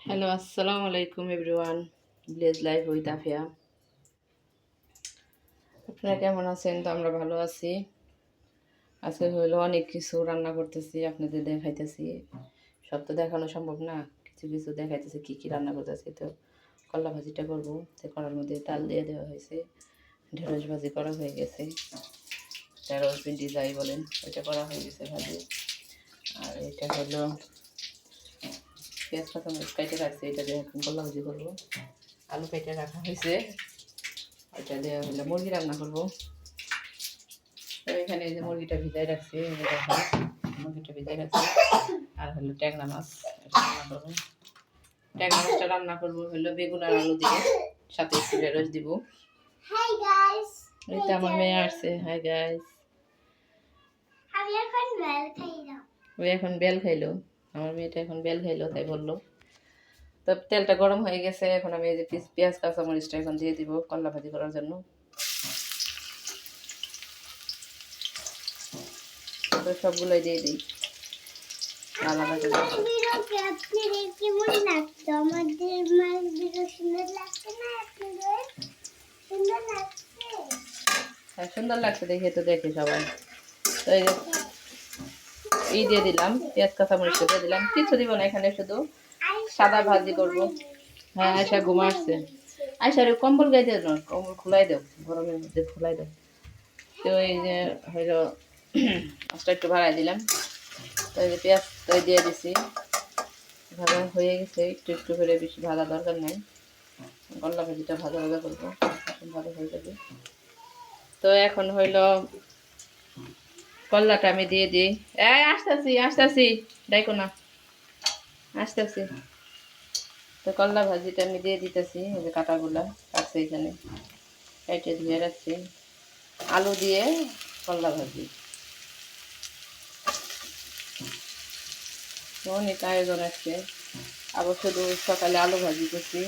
Hello, আসসালামু আলাইকুম everyone. Village life with Afia. আপনারা কেমন আছেন? তো আমরা ভালো আছি। আজকে হইলো অনেক কিছু রান্না করতেছি, আপনাদের দেখাইতেছি। সব তো দেখানো সম্ভব না, কিছু কিছু দেখাইতেছি কি কি রান্না করতেছি। তো কলা ভাজিটা করবো, তো কড়ার মধ্যে তাল দিয়ে দেওয়া হয়েছে। ঢেঁড়স ভাজি করা হয়ে গেছে, ঢেঁড়স ভিন্ডি যাই বলেন ওইটা করা হয়ে গেছে ভাজি। আর এটা হলো পেঁয়াজ কাঁচামরিচ কেটে রাখছে, এটা দিয়ে এখন কলা ভাজি করবো। আলু কেটে রাখা হয়েছে, এটা দেওয়া হলো মুরগি রান্না করবো। তো এখানে এই যে মুরগিটা ভিজাই রাখছি, মুরগিটা ভিজাই রাখছি। আর হলো ট্যাংরা মাছ, এটা রান্না করবো। ট্যাংরা মাছটা রান্না করবো হলো বেগুন আর আলু দিয়ে, সাথে একটু ঢেঁড়স দিব। হাই গাইস, এই তো আমার মেয়ে আসছে। Hi guys. আমি এখন বেল খাইলাম। ওই এখন বেল খাইলো, আমার মেয়েটা এখন বেল খাইলো, তাই বললো। তো তেলটা গরম হয়ে গেছে, এখন আমি এই যে পেঁয়াজ কাঁচামরিচটা এখন দিয়ে দিব কলা ভাজি করার জন্য। তো সবগুলোই দিয়ে দিই আলাদা করে। ভিডিওকে আপনাদের কেমন লাগতো? আমাদের মাছ ভিডিও সুন্দর লাগছে না? আপনাদের সুন্দর লাগছে? হ্যাঁ, সুন্দর লাগছে দেখে, তো দেখে সবাই। তো এই যে দিয়ে দিলাম, পেঁয়াজ কাঁচামরিচ দিয়ে দিলাম, কিছু দিব না এখানে, শুধু সাদা ভাজি করব। হ্যাঁ, আয়সা ঘুমাচ্ছে। আয়সার কম্বল গায়ে দেও না, কম্বল খোলাই দেও, গরমের মধ্যে খোলাই দেও। তো এই যে হইলো মাছটা একটু বাড়াই দিলাম। তো এই যে পেঁয়াজ তো দিয়ে দিছি, ভাজা হয়ে গেছে। একটু একটু করে, বেশি ভাজা দরকার নেই। গল্লা ভাজিটা ভাজা ভাজা করবো, ভালো হয়ে যাবে। তো এখন হইলো কল্লাটা আমি দিয়ে দিই। এই আসতেছি আসতেছি, দেখো না, আসতেছি। তো কল্লা ভাজিটা আমি দিয়ে দিতেছি, এই যে কাটাগুলা আছে এখানে, কেটে ধুয়ে রাখছি। আলু দিয়ে কল্লা ভাজি, অনেক আয়োজন আছে। আবার শুধু সকালে আলু ভাজি করছি,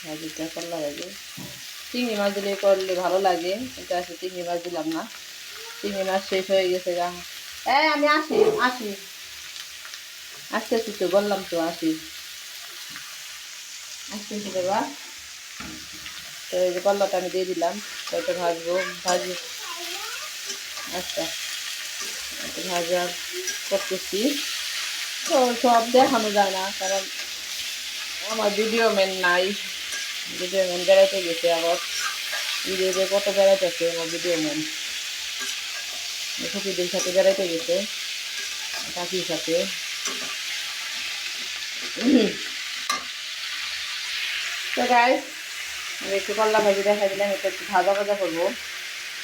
ভাজিটা কল্লা ভাজি। চিংড়ি মাছ দিলে করলে ভালো লাগে, কিন্তু আসলে চিংড়ি মাছ দিলাম না, চিংড়ি মাছ শেষ হয়ে গেছে গা। আমি আসি আসি, আসতেছি তো, বললাম তো আসি, আসতেছি বাবা। তো এই যে কল্লাটা আমি দিয়ে দিলাম, ওইটা ভাজবো, ভাজি। আচ্ছা, এটা ভাজা করতেছি। তো সব দেখানো যায় না, কারণ আমার ভিডিও ম্যান নাই, ভিডিও ম্যান বেড়াইতে গেছে। আবার ভিডিওতে কত বেড়াইতেছে আমার ভিডিও ম্যান, সখীদের সাথে বেড়াইতে গেছে, কাকির সাথে। তো গাইস, আমি একটু কল্লা ভাজি দেখা দিলাম, এটা একটু ভাজা ভাজা করবো।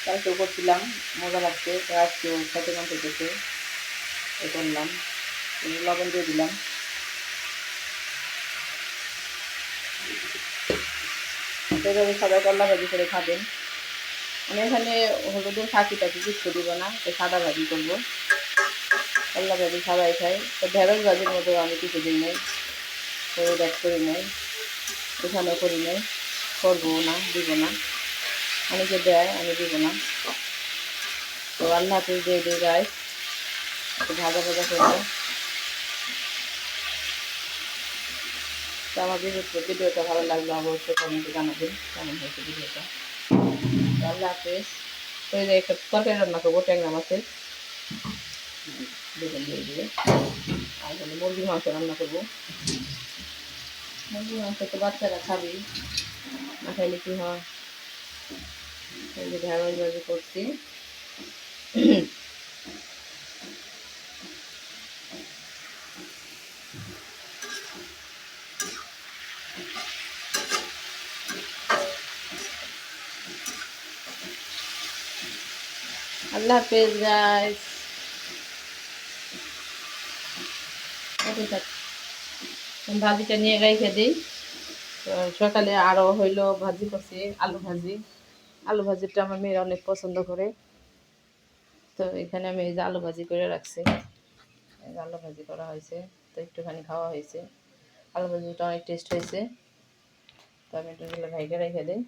কালকেও করছিলাম, মজা লাগছে, তো আজকেও খেতে মন করতেছে, এ করলাম। লবণ দিয়ে দিলাম। সেভাবে সবাই কল্লা ভাজি করে খাবেন। আমি এখানে হলুদের ফাঁকি টাকি কিছু দিব না, তো সাদা ভাজি করবো। কল্লা ভাজি সবাই খাই, তো ঢেঁড়স ভাজির মধ্যেও আমি কিছু দিই নাই, হলুদ অ্যাড করি নাই, এখানেও করি নাই, করবো না, দিব না। অনেকে দেয়, আমি দিব না। তো আল্লাহ হাফিজ দিয়ে দিই গাইস, একটু ভাজা ভাজা করবো। তো আমার ভিডিওটা ভালো লাগলো অবশ্যই কমেন্টে জানাবেন কেমন হয়েছে ভিডিওটা। আল্লাহ হাফিজ। তো এই যে একটা তরকারি রান্না করবো ট্যাংরা মাছের, বেগুন দিয়ে দিয়ে। আর হলো মুরগির মাংস রান্না করবো। মুরগির মাংস তো বাচ্চারা খাবেই, না খাইলে কি হয়। এই যে ঢেঁড়স ভাজি করছি। আল্লাহ হাফেজ গাইস। ভাজিটা নিয়ে রেখে দিই। তো সকালে আরও হইলো ভাজি করছি, আলু ভাজি। আলু ভাজিটা আমার মেয়েরা অনেক পছন্দ করে, তো এখানে আমি এই যে আলু ভাজি করে রাখছি। এই যে আলু ভাজি করা হয়েছে, তো একটুখানি খাওয়া হয়েছে। আলু ভাজিটা অনেক টেস্ট হয়েছে, তো আমি একটু ভাইকে রেখে দিই।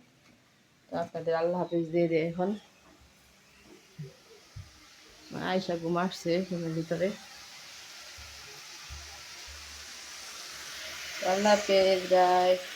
তো আপনাদের আল্লাহ হাফিজ দিয়ে দিই এখন। আয়সা ঘুম আসছে ঘুমের ভিতরে। আল্লাহ হাফেজ গাইস।